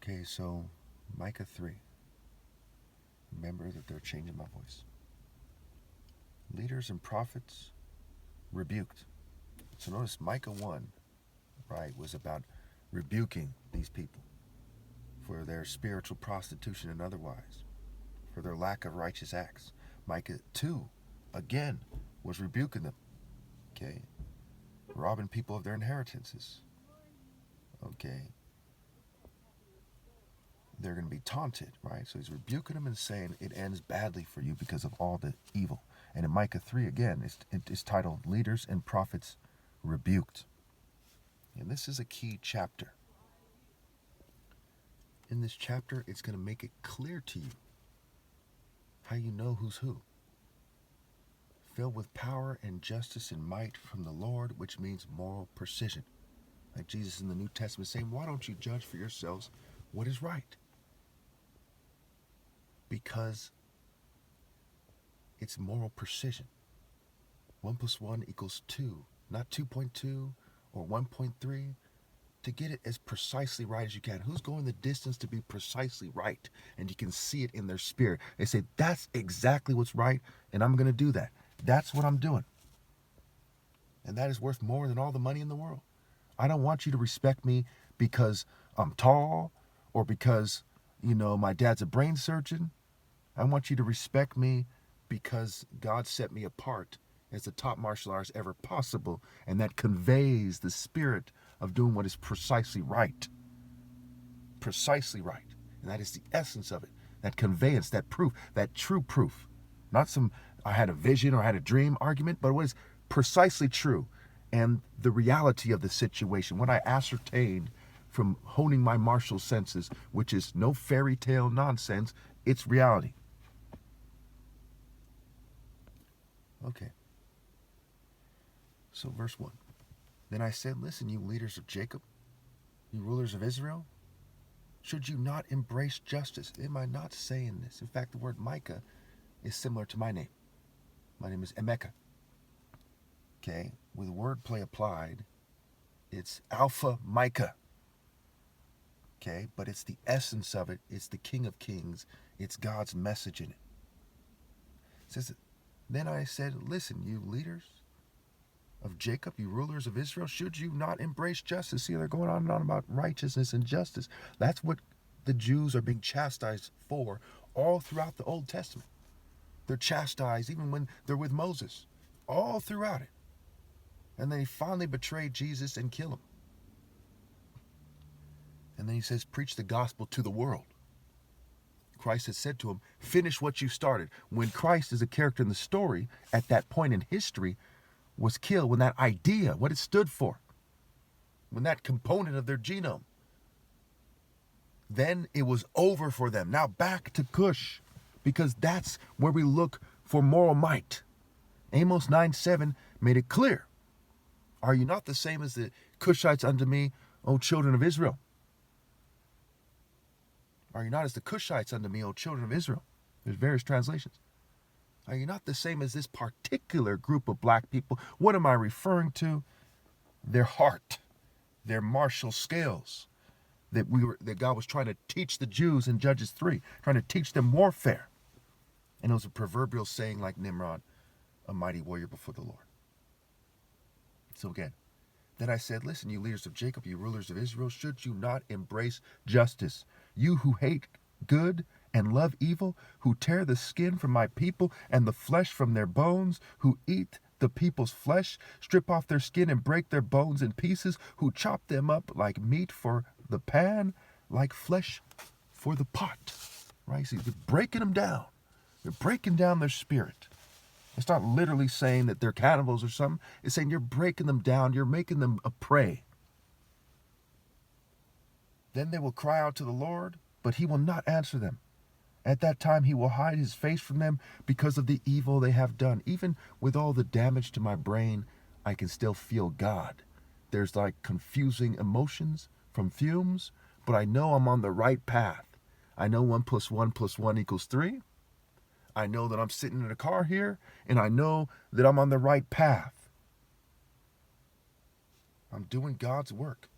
Okay, so Micah 3. Remember that they're changing my voice. Leaders and prophets rebuked. So notice Micah 1, right, was about rebuking these people for their spiritual prostitution and otherwise, for their lack of righteous acts. Micah 2, again, was rebuking them, okay, robbing people of their inheritances, okay. They're going to be taunted, right? So he's rebuking them and saying it ends badly for you because of all the evil. And in Micah 3, again, it's titled Leaders and Prophets Rebuked. And this is a key chapter. In this chapter, it's going to make it clear to you how you know who's who. Filled with power and justice and might from the Lord, which means moral precision. Like Jesus in the New Testament saying, why don't you judge for yourselves what is right? Because it's moral precision. 1 + 1 = 2, not 2.2 or 1.3. To get it as precisely right as you can. Who's going the distance to be precisely right? And you can see it in their spirit. They say, that's exactly what's right, and I'm going to do that. That's what I'm doing. And that is worth more than all the money in the world. I don't want you to respect me because I'm tall or because, my dad's a brain surgeon. I want you to respect me because God set me apart as the top martial artist ever possible, and that conveys the spirit of doing what is precisely right. Precisely right. And that is the essence of it. That conveyance, that proof, that true proof. Not some I had a vision or I had a dream argument, but what is precisely true and the reality of the situation, what I ascertained from honing my martial senses, which is no fairy tale nonsense, it's reality. Okay. So verse 1. Then I said, listen, you leaders of Jacob, you rulers of Israel, should you not embrace justice? Am I not saying this? In fact, the word Micah is similar to my name. My name is Micah. Okay, with wordplay applied, it's Alpha Micah. Okay, but it's the essence of it. It's the King of Kings. It's God's message in it. It says, then I said, listen, you leaders of Jacob, you rulers of Israel, should you not embrace justice? See, they're going on and on about righteousness and justice. That's what the Jews are being chastised for all throughout the Old Testament. They're chastised even when they're with Moses, all throughout it. And then he finally betrayed Jesus and killed him. And then he says, preach the gospel to the world. Christ has said to him, finish what you started. When Christ is a character in the story, at that point in history, was killed, when that idea, what it stood for, when that component of their genome, then it was over for them. Now back to Cush, because that's where we look for moral might. Amos 9:7 made it clear. Are you not the same as the Cushites unto me, O children of Israel? Are you not as the Cushites unto me, O children of Israel? There's various translations. Are you not the same as this particular group of black people? What am I referring to? Their heart, their martial scales that God was trying to teach the Jews in Judges 3, trying to teach them warfare. And it was a proverbial saying like Nimrod, a mighty warrior before the Lord. So again, then I said, listen, you leaders of Jacob, you rulers of Israel, should you not embrace justice? You who hate good and love evil, who tear the skin from my people and the flesh from their bones, who eat the people's flesh, strip off their skin and break their bones in pieces, who chop them up like meat for the pan, like flesh for the pot. Right? See, they're breaking them down. They're breaking down their spirit. It's not literally saying that they're cannibals or something. It's saying you're breaking them down. You're making them a prey. Then they will cry out to the Lord, but he will not answer them. At that time, he will hide his face from them because of the evil they have done. Even with all the damage to my brain, I can still feel God. There's like confusing emotions from fumes, but I know I'm on the right path. I know 1 + 1 + 1 = 3. I know that I'm sitting in a car here, and I know that I'm on the right path. I'm doing God's work,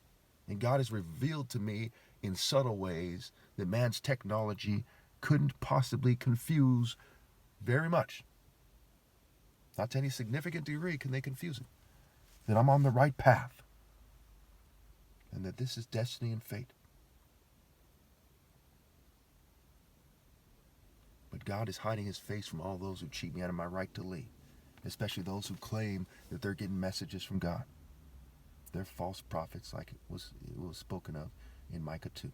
and God has revealed to me in subtle ways that man's technology couldn't possibly confuse very much. Not to any significant degree can they confuse it. That I'm on the right path. And that this is destiny and fate. But God is hiding his face from all those who cheat me out of my right to lead. Especially those who claim that they're getting messages from God. They're false prophets, like it was spoken of in Micah 2.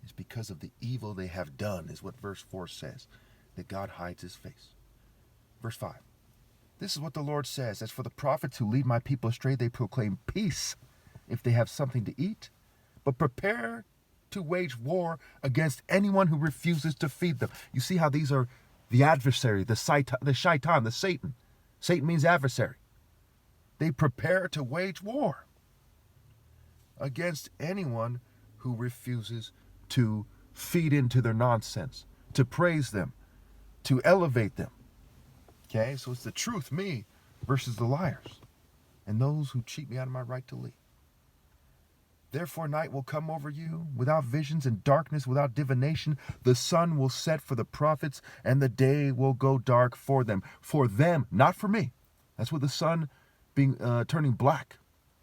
It's because of the evil they have done, is what verse 4 says, that God hides his face. Verse 5. This is what the Lord says. As for the prophets who lead my people astray, they proclaim peace if they have something to eat, but prepare to wage war against anyone who refuses to feed them. You see how these are the adversary, the shaitan, the Satan. Satan means adversary. They prepare to wage war against anyone who refuses to feed into their nonsense, to praise them, to elevate them. Okay, so it's the truth, me, versus the liars, and those who cheat me out of my right to lead. Therefore night will come over you without visions, and darkness without divination. The sun will set for the prophets, and the day will go dark for them. For them, not for me. That's what the sun being turning black,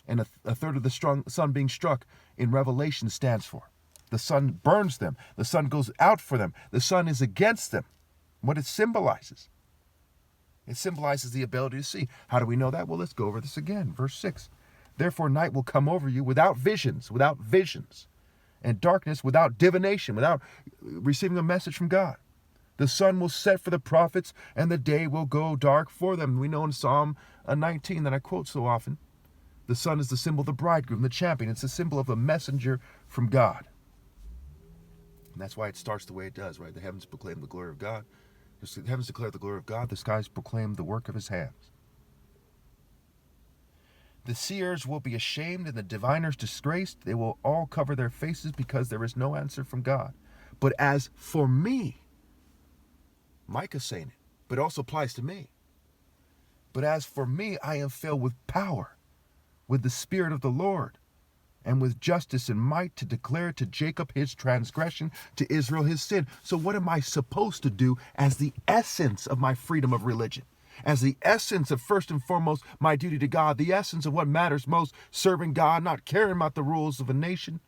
and a third of the sun being struck in Revelation stands for. The sun burns them. The sun goes out for them. The sun is against them. What it symbolizes. It symbolizes the ability to see. How do we know that? Well, let's go over this again. Verse 6. Therefore night will come over you without visions, and darkness without divination, without receiving a message from God. The sun will set for the prophets, and the day will go dark for them. We know in Psalm 19 that I quote so often, the sun is the symbol of the bridegroom, the champion. It's a symbol of a messenger from God. And that's why it starts the way it does, right? The heavens proclaim the glory of God. The heavens declare the glory of God. The skies proclaim the work of his hands. The seers will be ashamed and the diviners disgraced. They will all cover their faces because there is no answer from God. But as for me, Micah's saying it, but it also applies to me. But as for me, I am filled with power, with the Spirit of the Lord, and with justice and might to declare to Jacob his transgression, to Israel his sin. So what am I supposed to do as the essence of my freedom of religion? As the essence of, first and foremost, my duty to God, the essence of what matters most, serving God, not caring about the rules of a nation,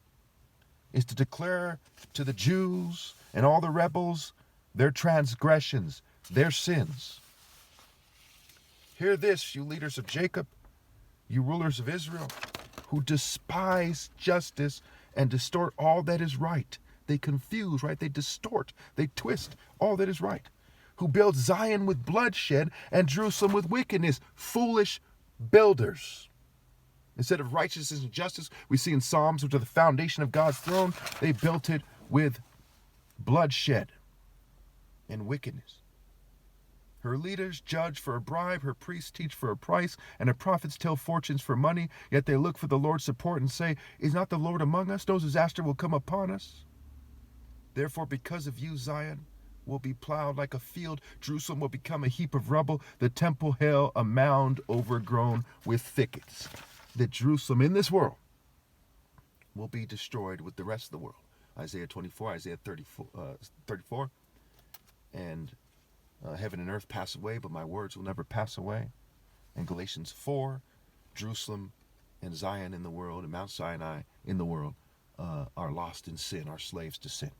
is to declare to the Jews and all the rebels their transgressions, their sins. Hear this, you leaders of Jacob, you rulers of Israel, who despise justice and distort all that is right. They confuse, right? They distort, they twist all that is right. Who build Zion with bloodshed and Jerusalem with wickedness. Foolish builders. Instead of righteousness and justice, we see in Psalms, which are the foundation of God's throne, they built it with bloodshed and wickedness. Her leaders judge for a bribe, her priests teach for a price, and her prophets tell fortunes for money, yet they look for the Lord's support and say, is not the Lord among us? No disaster will come upon us. Therefore, because of you, Zion will be plowed like a field. Jerusalem will become a heap of rubble. The temple hill a mound overgrown with thickets. That Jerusalem in this world will be destroyed with the rest of the world. Isaiah 24, Isaiah 34. And heaven and earth pass away, but my words will never pass away. And Galatians 4, Jerusalem and Zion in the world, and Mount Sinai in the world are lost in sin, are slaves to sin.